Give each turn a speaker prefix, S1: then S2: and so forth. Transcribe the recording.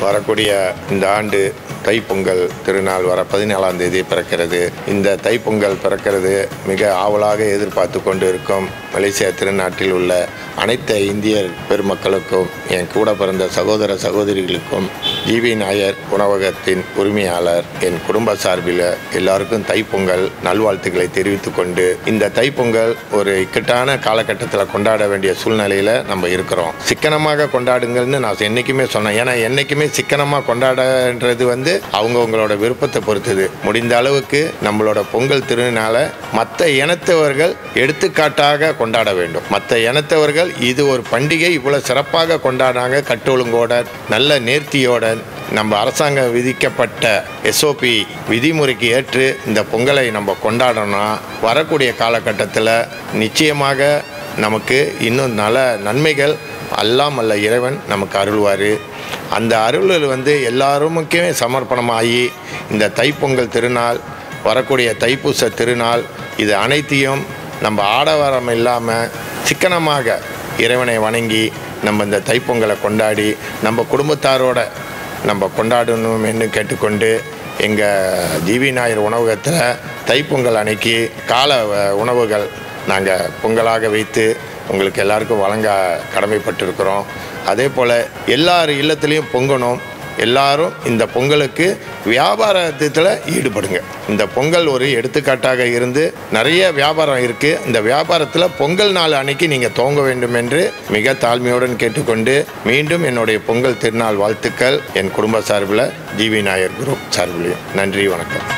S1: வரக்கூடிய இந்த ஆண்டு தைப்பொங்கல் திருநாள் வர 14ஆம் தேதி பிறக்கிறது. இந்த தைப்பொங்கல் பிறக்கிறது மிக ஆவலாக எதிர்பார்த்து கொண்டு இருக்கும் மலேசியா திருநாட்டில் உள்ள அனைத்து இந்தியர் பெருமக்களுக்கும், என் கூட பிறந்த சகோதர சகோதரிகளுக்கும், ஜிவி நாயர் உணவகத்தின் உரிமையாளர், என் குடும்ப சார்பில் எல்லாருக்கும் தைப்பொங்கல் நல்வாழ்த்துக்களை தெரிவித்துக் கொண்டு, இந்த தைப்பொங்கல் ஒரு இக்கட்டான காலகட்டத்தில் கொண்டாட வேண்டிய சூழ்நிலையில் நம்ம இருக்கிறோம். சிக்கனமாக கொண்டாடுங்கள்னு நான் என்றைக்குமே சொன்னேன். ஏன்னா என்றைக்குமே சிக்கனமாக கொண்டாடுன்றது அவங்கவுங்களோட விருப்பத்தை பொறுத்தது. முடிந்த அளவுக்கு நம்மளோட பொங்கல் திருநாளை மற்ற இனத்தவர்கள் எடுத்துக்காட்டாக கொண்டாட வேண்டும். மற்ற இனத்தவர்கள் இது ஒரு பண்டிகை இவ்வளவு சிறப்பாக கொண்டாடினாங்க, கட்டொழுங்கோட நல்ல நேர்த்தியோட நம்ம அரசாங்கம் விதிக்கப்பட்ட SOP விதிமுறைக்கு ஏற்று இந்த பொங்கலை நம்ம கொண்டாடணும்னா வரக்கூடிய காலகட்டத்தில் நிச்சயமாக நமக்கு இன்னும் நல்ல நன்மைகள் எல்லாம் அல்ல இறைவன் நமக்கு அருள்வார். அந்த அருளில் எல்லாருமுக்கே சமர்ப்பணமாகி இந்த தைப்பொங்கல் திருநாள், வரக்கூடிய தைப்பூச திருநாள், இது அனைத்தையும் நம்ம ஆடவாரம் இல்லாமல் சிக்கனமாக இறைவனை வணங்கி நம்ம இந்த தைப்பொங்கலை கொண்டாடி நம்ம குடும்பத்தாரோட நம்ம கொண்டாடணும் என்று கேட்டுக்கொண்டு, எங்கள் ஜிவி நாயர் உணவகத்தில் தைப்பொங்கல் அன்னைக்கு கால உணவுகள் நாங்கள் பொங்கலாக வைத்து உங்களுக்கு எல்லாருக்கும் வழங்க கடமைப்பட்டிருக்கிறோம். அதே போல் எல்லார் இல்லத்துலேயும் பொங்கணும். எல்லாரும் இந்த பொங்கலுக்கு வியாபாரத்தில் ஈடுபடுங்க. இந்த பொங்கல் ஒரு எடுத்துக்காட்டாக இருந்து நிறைய வியாபாரம் இருக்குது. இந்த வியாபாரத்தில் பொங்கல் நாள் அன்னைக்கு நீங்கள் துவங்க வேண்டும் என்று மிக தாழ்மையுடன் கேட்டுக்கொண்டு, மீண்டும் என்னுடைய பொங்கல் திருநாள் வாழ்த்துக்கள் என் குடும்ப சார்பில், ஜிவி நாயர் குரூப் சார்பில். நன்றி, வணக்கம்.